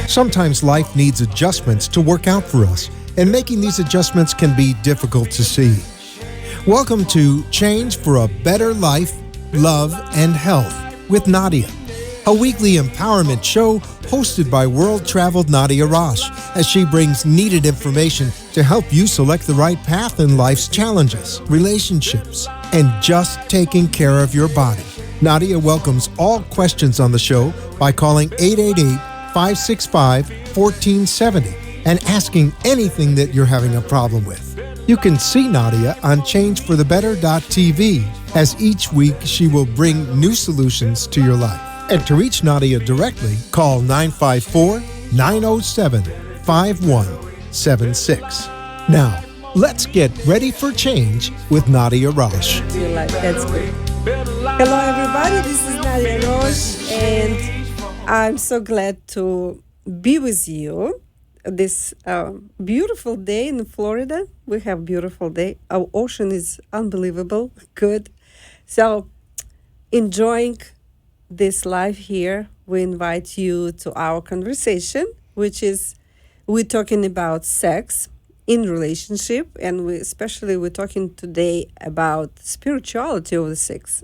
Sometimes life needs adjustments to work out for us, and making these adjustments can be difficult to see. Welcome to Change for a Better Life, Love, and Health with Nadia, a weekly empowerment show hosted by world-traveled Nadia Rosh, as she brings needed information to help you select the right path in life's challenges, relationships, and just taking care of your body. Nadia welcomes all questions on the show by calling 888-565-1470 and asking anything that you're having a problem with. You can see Nadia on changeforthebetter.tv, as each week she will bring new solutions to your life. And to reach Nadia directly, call 954-907-5176. Now, let's get ready for change with Nadia Rosh. That's good. Hello, everybody. This is Nadia Rosh, and I'm so glad to be with you this beautiful day in Florida. We have a beautiful day. Our ocean is unbelievable, good. So, enjoying this life here, we invite you to our conversation, which is we're talking about sex in relationship, and we're talking today about spirituality of the sex.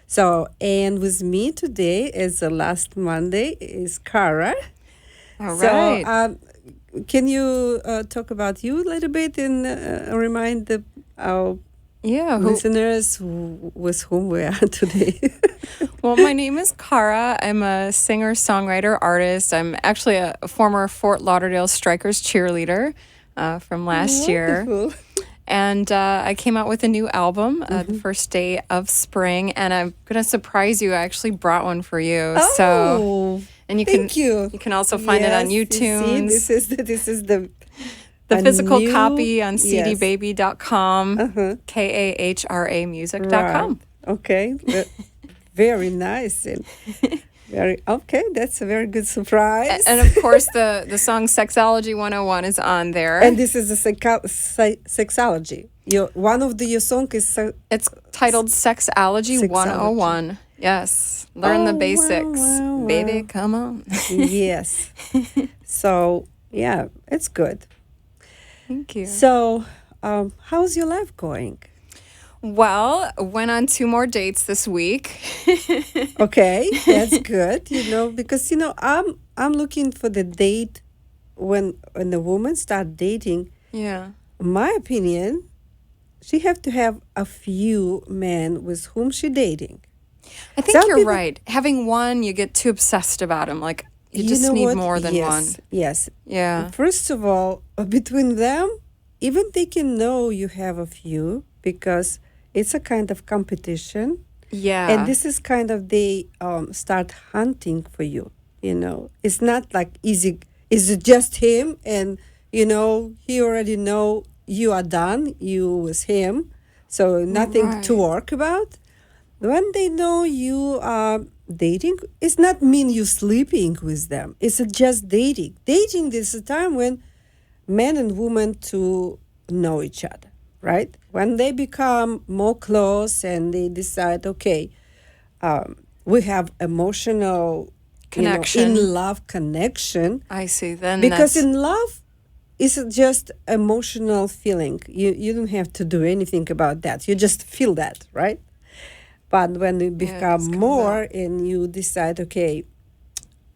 So, and with me today is the last Monday is Kara. All right. So, can you talk about you a little bit and remind our listeners with whom we are today? Well, my name is Kara. I'm a singer, songwriter, artist. I'm actually a former Fort Lauderdale Strikers cheerleader from last year. And I came out with a new album the first day of spring, and I'm going to surprise you. I actually brought one for you. Oh, and thank you. You can also find it on YouTube. This is the physical copy on cdbaby.com, KAHRA music.com. Right. Okay. Very nice. And that's a very good surprise. And of course, the song Sexology 101 is on there. And this is a sexology. One of your songs is... it's titled Sexology 101. Yes. Learn the basics. Wow. Baby, come on. Yes. So, yeah, it's good. Thank you. So, how's your life going? Well, went on 2 more dates this week. Okay, that's good. Because I'm looking for the date when the woman start dating. Yeah. My opinion, she have to have a few men with whom she dating. I think you're right. Having one, you get too obsessed about him. Like you just need more than one. Yes. Yeah. First of all, between them, even they can know you have a few because it's a kind of competition. Yeah. And this is kind of they start hunting for you. It's not like easy. Is it just him? And he already know you are done. You with him, so nothing to work about. When they know you are dating, it's not mean you sleeping with them. It's just dating. Dating is a time when men and women to know each other, right? When they become more close and they decide, okay, we have emotional connection, in love connection. I see. Then because in love, it's just emotional feeling. You don't have to do anything about that. You just feel that, right? But when you become more and you decide, okay,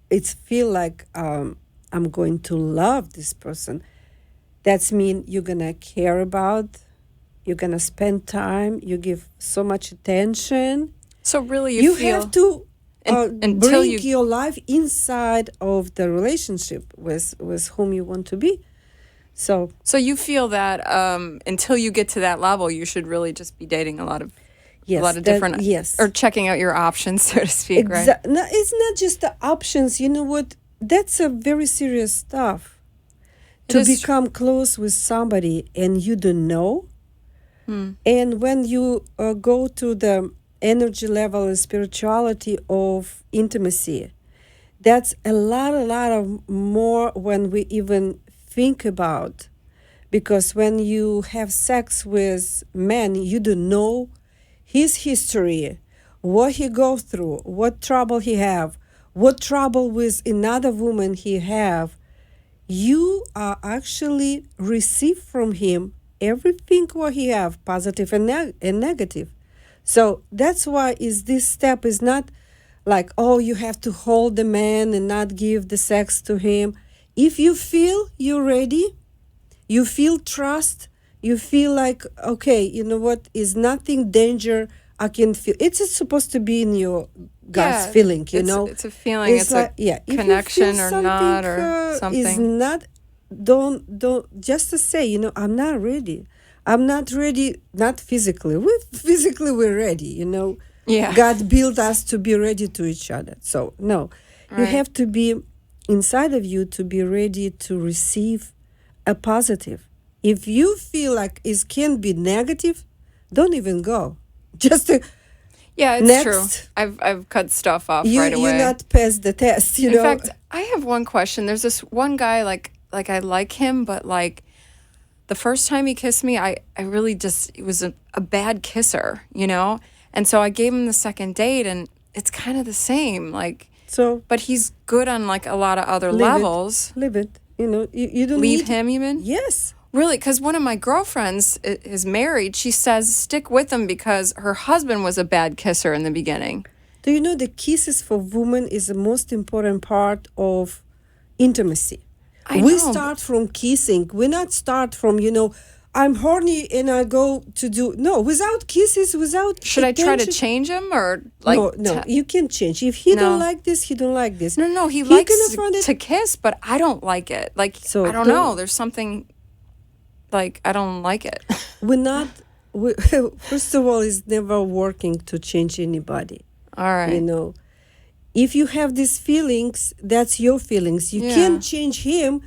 it's feel like I'm going to love this person. That's mean you're going to care about, you're going to spend time, you give so much attention. So really you have to bring your life inside of the relationship with whom you want to be. So you feel that until you get to that level, you should really just be dating a lot of different, or checking out your options, so to speak, right? No, it's not just the options. You know what? That's a very serious stuff. To become close with somebody and you don't know. And when you go to the energy level and spirituality of intimacy, that's a lot of more when we even think about. Because when you have sex with men, you don't know his history, what he go through, what trouble he have, what trouble with another woman he have, you are actually receive from him everything what he have, positive and negative. So that's why is this step is not like, oh, you have to hold the man and not give the sex to him. If you feel you're ready, you feel trust, you feel like, okay, you know what, is nothing danger I can feel. It's supposed to be in your God's Yeah, feeling, you it's know. it's a feeling, it's a Yeah, if you connection feel or something not or is something. not, don't just to say, you know, I'm not ready. I'm not ready, not physically. Physically we're ready, you know. Yeah. God built us to be ready to each other. So no, you Right. have to be inside of you to be ready to receive a positive. If you feel like it can be negative, don't even go. Just Yeah, it's true. next, I've cut stuff off you right you away. not pass the test. You In know. fact, I have one question. There's this one guy like I like him, but like the first time he kissed me, I really just it was a bad kisser, you know? And so I gave him the second date and it's kind of the same. Like So but he's good on like a lot of other leave it, levels. leave it. You know, you don't Leave need. him even? Yes. Really, because one of my girlfriends is married. She says stick with him because her husband was a bad kisser in the beginning. Do you know the kisses for women is the most important part of intimacy? I We know. start from kissing. We not start from, you know, I'm horny and I go to do no, without kisses, without Should I try to attention. change him or like? No, you can change. If he No. don't like this, he don't like this. No, he He likes gonna find it. to kiss, but I don't like it. Like So I don't don't- know. There's something like I don't like it. We're not. We, first of all, it's never working to change anybody. All right. You know, if you have these feelings, that's your feelings. You Yeah. can't change him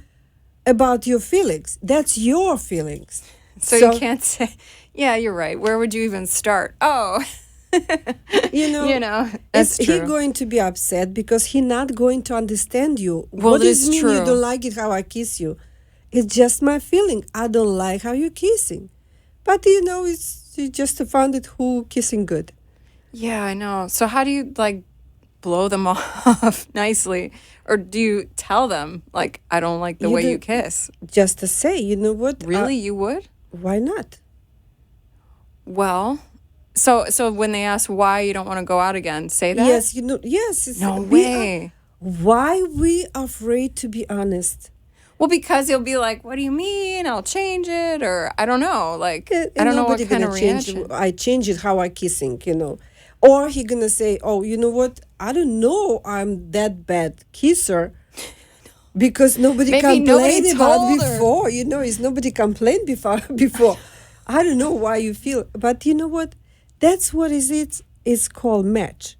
about your feelings. That's your feelings. So you can't say. Yeah, you're right. Where would you even start? Oh, You know, you know, that's is true. he going to be upset because he not going to understand you? Well, What that does is mean true. you don't like it how I kiss you? It's just my feeling. I don't like how you're kissing. But you know, it's you just found it who kissing good. Yeah, I know. So how do you like blow them off nicely, or do you tell them like I don't like the You way you don't- kiss? Just to say, you know what? Really, you would? Why not? Well, so when they ask why you don't want to go out again, say that. Yes, you know. Yes. It's, No we are- way. why we afraid to be honest? Well, because he'll be like, "What do you mean? I'll change it," or I don't know. Like And I don't know what nobody kind of gonna change. reaction. I change it how I kissing, you know. Or he gonna say, "Oh, you know what? I don't know. I'm that bad kisser." Because nobody Maybe nobody complained about told her. before, you know, is nobody complained before before. I don't know why you feel, but you know what? That's what is it. It's called match.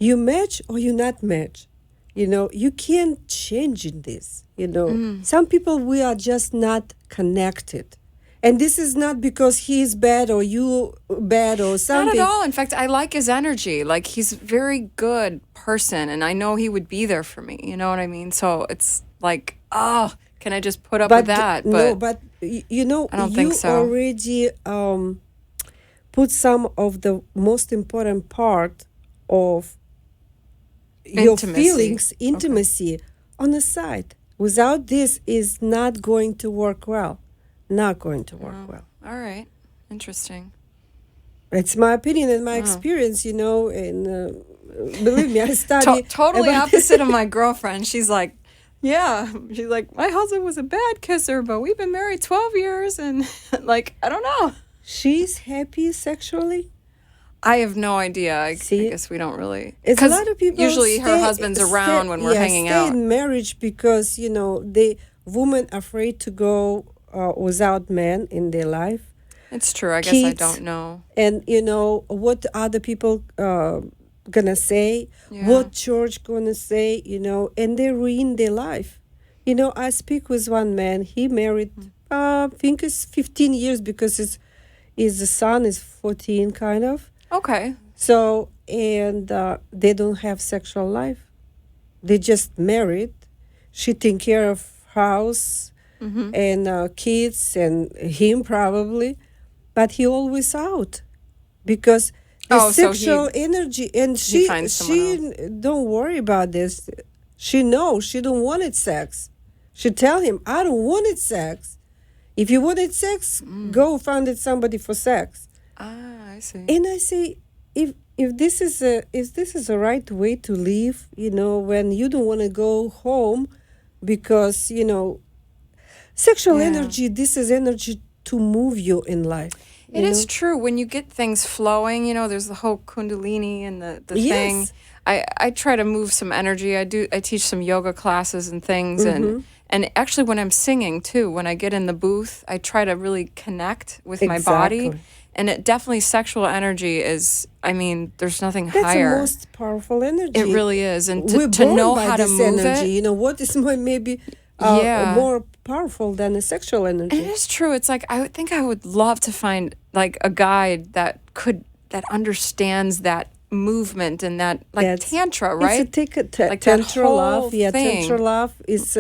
You match or you not match. You know, you can't change in this. You know, some people we are just not connected, and this is not because he is bad or you bad or something. Not at all. In fact, I like his energy. Like he's a very good person, and I know he would be there for me. You know what I mean? So it's like, oh, can I just put up with that? No, but you know, I don't you think so. already put some of the most important part of your Intimacy. feelings, intimacy, on the side. Without this, is not going to work well. Not going to work well. All right, interesting. It's my opinion and my experience, you know, and believe me, I study. Totally about- opposite of my girlfriend. She's like, yeah, she's like, my husband was a bad kisser, but we've been married 12 years, and like, I don't know. She's happy sexually. I have no idea. I See? guess we don't really. It's a 'cause lot of people. usually her husband's around when we're hanging stay out. in marriage because you know the woman afraid to go without men in their life, It's true. I guess I Kids. don't know. and you know what other people gonna say, Yeah. what church gonna say, you know, and they ruin their life. You know, I speak with one man. He married, I think it's 15 years because his son is 14, kind of. Okay. So, and they don't have sexual life. They just married. She take care of house and kids and him probably, but he always out because The Oh, so sexual energy, and he finds someone else. she don't worry about this. She knows she don't wanted sex. She tell him, I don't wanted sex. If you wanted sex, go find it somebody for sex. Ah, I see. And I say, if this is a right way to live, when you don't want to go home because sexual Yeah. energy, this is energy to move you in life. It is true. When you get things flowing, there's the whole kundalini and the Yes. thing. I try to move some energy. I teach some yoga classes and things, and actually when I'm singing too, when I get in the booth, I try to really connect with my body. Exactly. And it definitely, sexual energy is, there's nothing That's higher. the most powerful energy. It really is. And We're to born know by how to this move energy. it. What is maybe Yeah. more powerful than the sexual energy? It is true. It's like, I think I would love to find like a guide that understands that movement and that tantra, right? Like that tantra whole love. Yeah, thing. tantra love is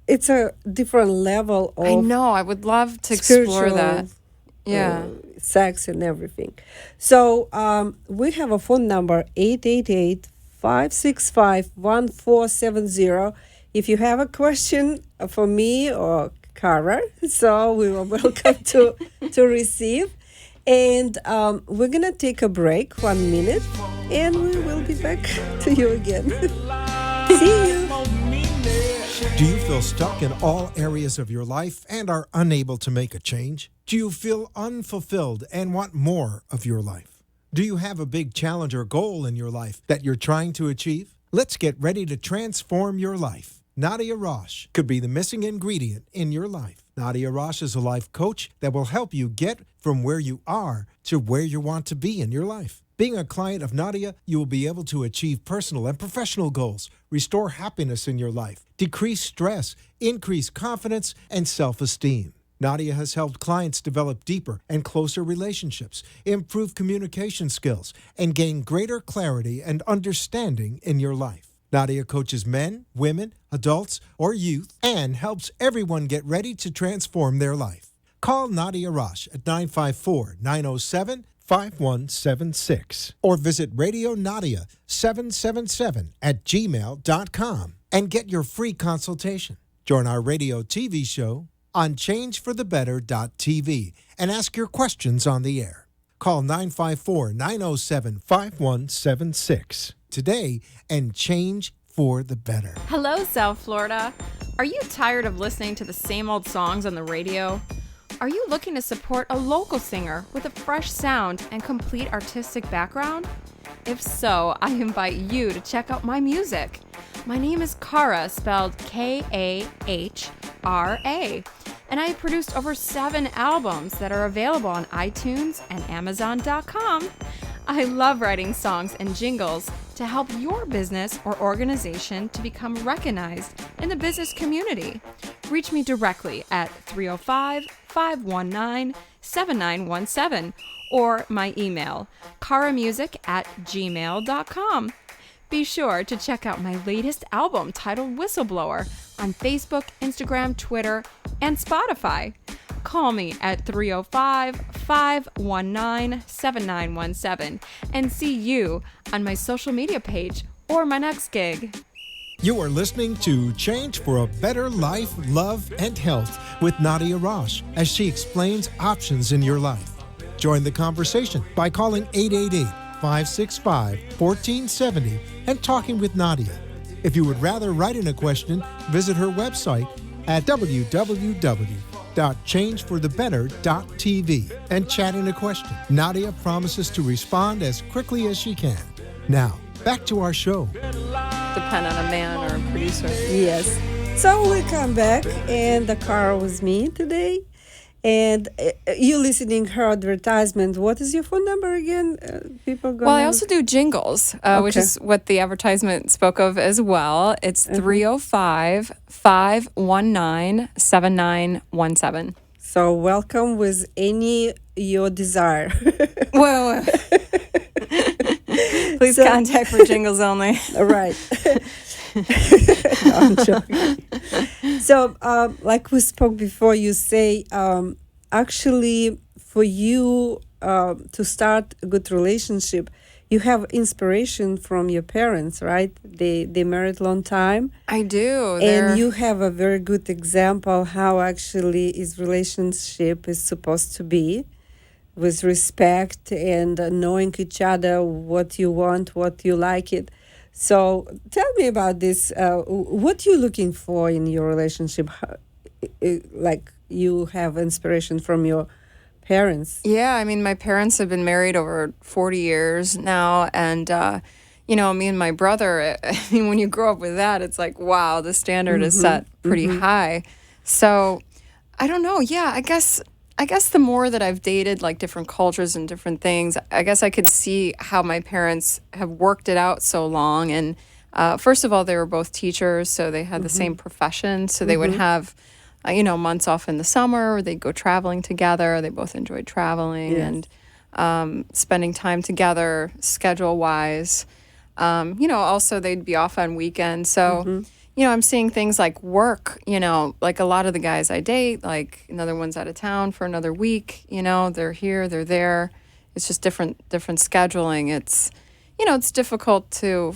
it's a different level of I know. I would love to explore spiritual, that. Yeah. sex and everything. So we have a phone number 888-565-1470. If you have a question for me or Kara, so we are welcome to receive. And we're gonna take a break, 1 minute, and we will be back to you again. See you. Do you feel stuck in all areas of your life and are unable to make a change? Do you feel unfulfilled and want more of your life? Do you have a big challenge or goal in your life that you're trying to achieve? Let's get ready to transform your life. Nadia Rosh could be the missing ingredient in your life. Nadia Rosh is a life coach that will help you get from where you are to where you want to be in your life. Being a client of Nadia, you will be able to achieve personal and professional goals, restore happiness in your life, decrease stress, increase confidence, and self-esteem. Nadia has helped clients develop deeper and closer relationships, improve communication skills, and gain greater clarity and understanding in your life. Nadia coaches men, women, adults, or youth and helps everyone get ready to transform their life. Call Nadia Rosh at 954-907-5176 or visit Radio Nadia 777 at gmail.com and get your free consultation. Join our radio TV show on changeforthebetter.tv and ask your questions on the air. Call 954-907-5176 today and change for the better. Hello, South Florida. Are you tired of listening to the same old songs on the radio? Are you looking to support a local singer with a fresh sound and complete artistic background? If so, I invite you to check out my music. My name is Kara, spelled Kahra, and I have produced over 7 albums that are available on iTunes and Amazon.com. I love writing songs and jingles to help your business or organization to become recognized in the business community. Reach me directly at 305-519-7917 or my email, karamusic@gmail.com. Be sure to check out my latest album titled Whistleblower on Facebook, Instagram, Twitter, and Spotify. Call me at 305-519-7917 and see you on my social media page or my next gig. You are listening to Change for a Better Life, Love, and Health with Nadia Rosh as she explains options in your life. Join the conversation by calling 888-565-1470 and talking with Nadia. If you would rather write in a question, visit her website at www.changeforthebetter.tv and chat in a question. Nadia promises to respond as quickly as she can. Now, back to our show. Depend on a man or a producer. Yes. So we come back, and the car was me today. And you listening her advertisement. What is your phone number again? People go. Well, I also do jingles, which is what the advertisement spoke of as well. It's 305-519-7917. So welcome with any your desire. Whoa. Please contact for jingles only. Right. No, I'm joking. So, like we spoke before, you say, actually, for you, to start a good relationship, you have inspiration from your parents, right? They married long time, I do. and you have a very good example how actually his relationship is supposed to be, with respect and knowing each other, what you want, what you like it. So tell me about this. What you looking for in your relationship? Like you have inspiration from your parents. Yeah, I mean, my parents have been married over 40 years now. And, me and my brother, I mean, when you grow up with that, it's like, wow, the standard is set pretty high. So I don't know. Yeah, I guess the more that I've dated like different cultures and different things, I guess I could see how my parents have worked it out so long. And first of all, they were both teachers, so they had the same profession. So they would have months off in the summer. They'd go traveling together. They both enjoyed traveling and spending time together, schedule wise. Also they'd be off on weekends. So, I'm seeing things like work, like a lot of the guys I date, like another one's out of town for another week, they're here, they're there. It's just different scheduling. It's difficult to,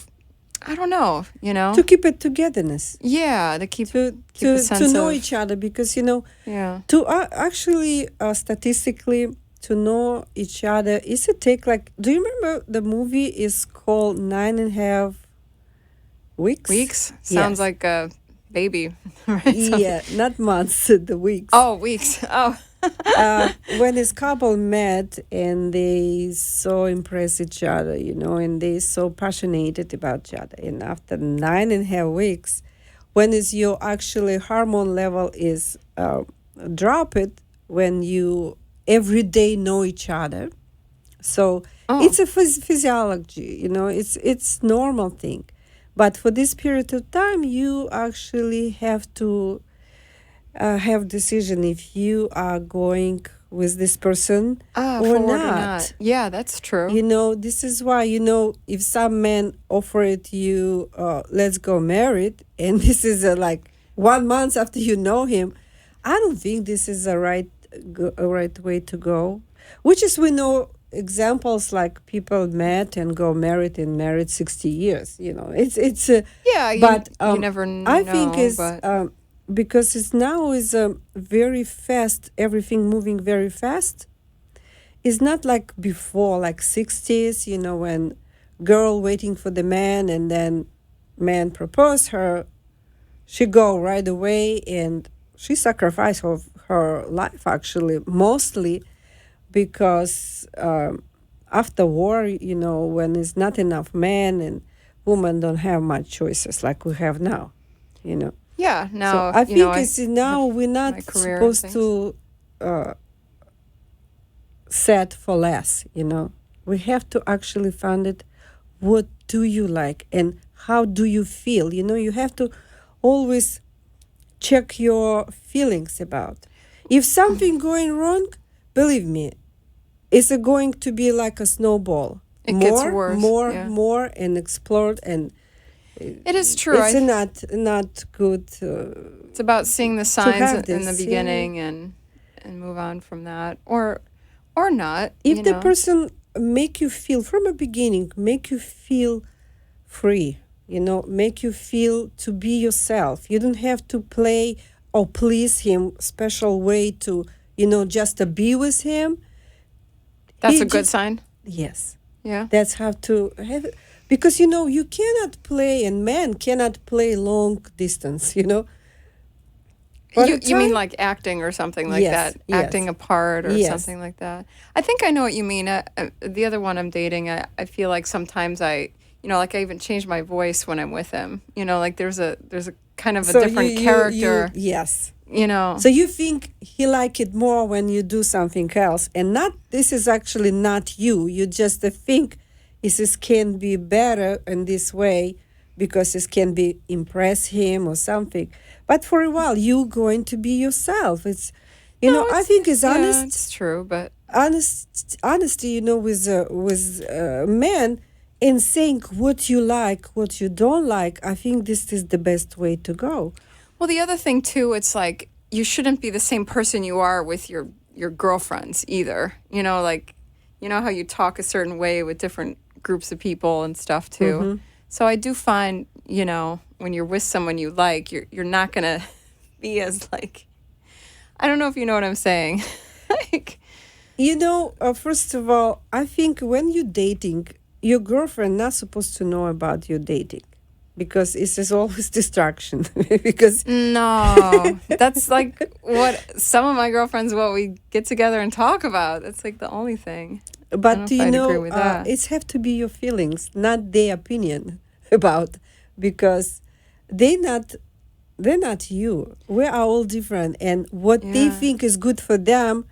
I don't know, To keep it togetherness. Yeah, to keep a To sense know of, each other, because yeah. to actually statistically to know each other is it take like, do you remember the movie is called 9.5 weeks? Weeks? Yes. Sounds like a baby, right? Yeah, not months, the weeks. Oh, weeks. Oh. When this couple met and they so impress each other, and they so passionate about each other. And after 9.5 weeks, when is your actually hormone level is drop it, when you every day know each other. So it's a physiology, it's normal thing. But for this period of time, you actually have to have decision if you are going with this person or forward not. Yeah, that's true. This is why, if some man offered you, let's go married, and this is like 1 month after you know him, I don't think this is a right way to go. Which is, we know examples like people met and go married and married 60 years. It's Yeah, but you never know. I think is but because it's now is very fast, everything moving very fast. It's not like before, like 60s, when girl waiting for the man and then man propose her, she go right away and she sacrificed her life actually, mostly because after war, when there's not enough men and women don't have much choices like we have now, yeah, now, so I think it's now we're my not career and supposed to set for less, We have to actually find it, what do you like and how do you feel? You have to always check your feelings about. If something going wrong, believe me, it's going to be like a snowball. It gets worse, yeah. More, and explode, and it is true. It's not good. It's about seeing the signs in the this, beginning and move on from that, or not. If the person make you feel from the beginning, make you feel free, make you feel to be yourself. You don't have to play or please him special way to, just to be with him. That's a good sign. Yes. Yeah. That's how to have it. Because, you cannot play, and men cannot play long distance, You mean like acting or something like Yes, that? yes. Acting a part or Yes. something like that. I think I know what you mean. The other one I'm dating, I feel like sometimes I even change my voice when I'm with him. Like there's a kind of a different character. Yes. So So you think he like it more when you do something else, and not, this is actually not you. You just think this can be better in this way because this can be impress him or something. But for a while, you going to be yourself. It's, I think it's honest. Yeah, it's true, but Honesty, with men, in saying what you like, what you don't like. I think this is the best way to go. well, the other thing too, it's like you shouldn't be the same person you are with your girlfriends either. Like you know how you talk a certain way with different groups of people and stuff too. So I do find, you know, when you're with someone you like, you're not gonna be as like, I don't know if you know what I'm saying. Like, You know, first of all, I think when you're dating, your girlfriend not supposed to know about your dating because it's just always distraction. Because no, that's like what some of my girlfriends, what we get together and talk about. That's like the only thing. I don't know But if you I'd agree know, with that. it's have to be your feelings, not their opinion about, because they're not you. We are all different, and what they Yeah. think is good for them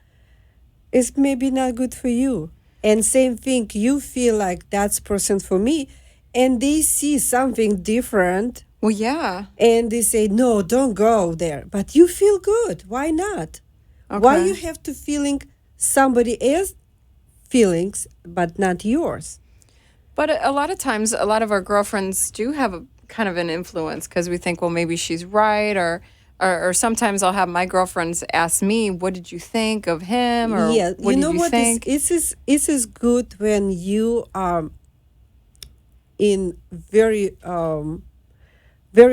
is maybe not good for you. And same thing, you feel like that's person for me, and they see something different, Well, yeah. and they say no, don't go there. But you feel good. Why not? Why you Okay. have to feeling somebody else feelings but not yours? But a lot of times, a lot of our girlfriends do have a kind of an influence because we think, well, maybe she's right, or sometimes I'll have my girlfriends ask me, "What did you think of him?" or Yeah, "What you did know you what is think?" it is good when you are in very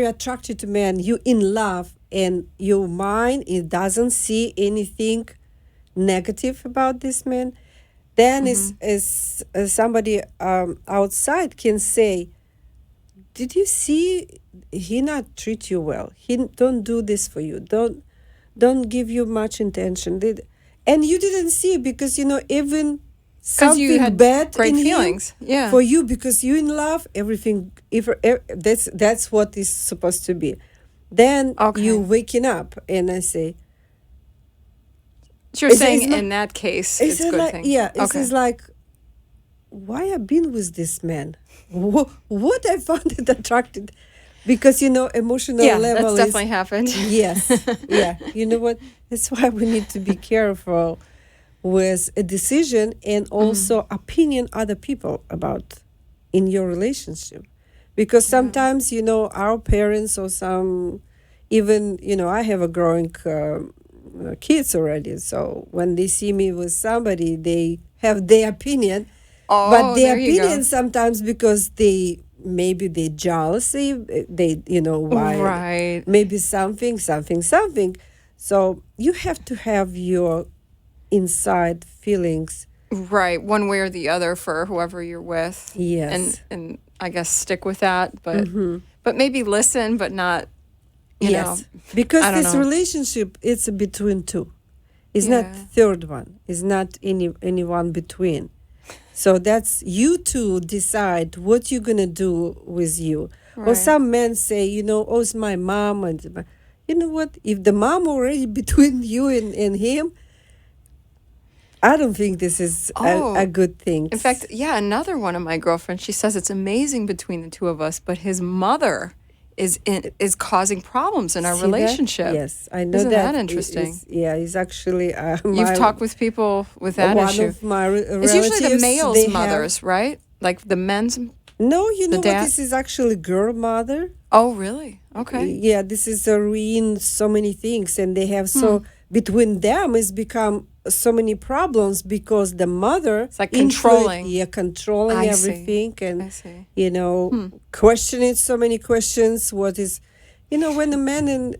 attracted to man, you in love, and your mind it doesn't see anything negative about this man. Then is somebody outside can say, did you see he not treat you well, he don't do this for you, don't give you much attention, and you didn't see because even Because you something had bad great in him feelings. Yeah. for you because you in love everything. If that's what is supposed to be, then you Okay. waking up and I say, So you're saying it's not, in that case, it's it's a good like, thing. yeah, it's Okay. just like, why I've been with this man, what I found it attracted, because emotional Yeah, that's level is. definitely happened. Yes, yeah. You know what? That's why we need to be careful with a decision and also opinion other people about in your relationship, because sometimes our parents or some even I have a growing kids already, so when they see me with somebody they have their opinion, but Oh, their there you go. opinion sometimes because maybe they jealousy, they why Right. maybe something. So you have to have your inside feelings. Right. One way or the other for whoever you're with. And Yes. and I guess stick with that, but maybe listen, but not, you know, Yes, because I don't this know. relationship it's between two. It's not Yeah. third one. It's not anyone between. So that's you two decide what you're gonna do with you. Or Right. some men say, oh, it's my mom, and you know what? If the mom already between you and him, I don't think this is a Oh, good thing. in fact, yeah, another one of my girlfriends, she says it's amazing between the two of us, but his mother is causing problems in our See that? relationship. Yes, I know Isn't that. that interesting? It's actually You've my talked with people with that one issue. of my It's usually the relatives. male's They have mothers, right? Like the men's. no. You The know what? dad? This is actually girl mother. Oh, really? Okay. Yeah, this is a ruin so many things, and they have so between them is become so many problems because the mother It's like controlling. controlling I see. everything, and I see. questioning so many questions. What is, when a man and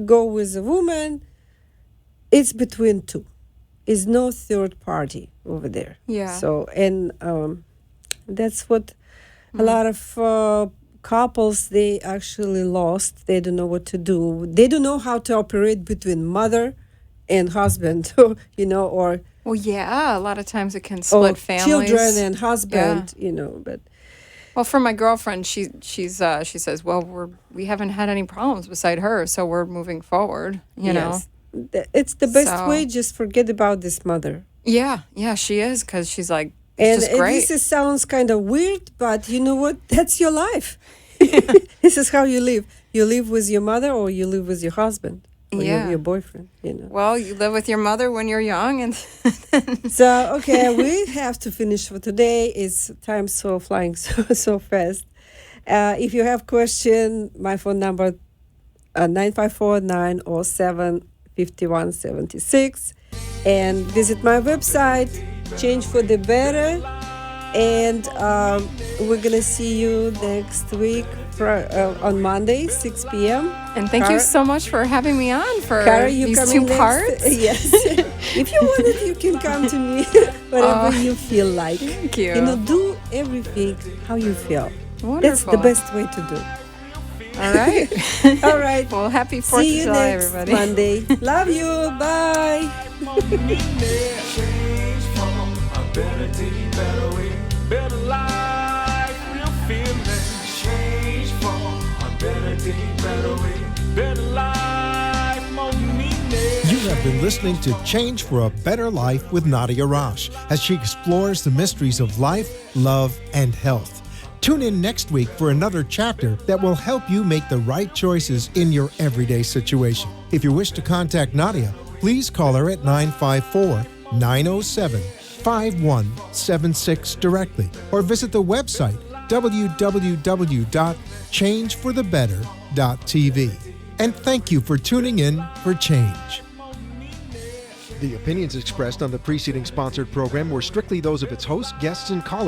go with a woman, it's between two. Is no third party over there. Yeah. So and that's what a lot of couples they actually lost. They don't know what to do. They don't know how to operate between mother and husband, or Well, yeah, a lot of times it can split families. children and husband, But Well, for my girlfriend, she says, well, we haven't had any problems beside her, so we're moving forward. You know. yes, it's the best So- way. Just forget about this mother. Yeah, she is because she's like, it's And just great. sounds kind of weird, but you know what? That's your life. This is how you live. You live with your mother, or you live with your husband, or Yeah. your boyfriend. Well, you live with your mother when you're young, and So okay, we have to finish for today. It's time so flying so fast. If you have question, my phone number 954-907-5176, and visit my website change for the better. And we're going to see you next week on Monday, 6 p.m. And thank you so much for having me on for Cara, you these coming two next? parts. Yes. If you want it, you can come to me whatever you feel like. Thank you. You know, do everything how you feel. Wonderful. That's the best way to do. All right. All right. Well, happy 4th See of you July, next everybody. Monday. Love you. Bye. Better day, better way, better life, real feeling. Change for a better day, better way, better life, more meaning. You have been listening to Change for a Better Life with Nadia Rosh as she explores the mysteries of life, love, and health. Tune in next week for another chapter that will help you make the right choices in your everyday situation. If you wish to contact Nadia, please call her at 954-907-5176 directly or visit the website www.changeforthebetter.tv. And thank you for tuning in for Change. The opinions expressed on the preceding sponsored program were strictly those of its host, guests, and callers.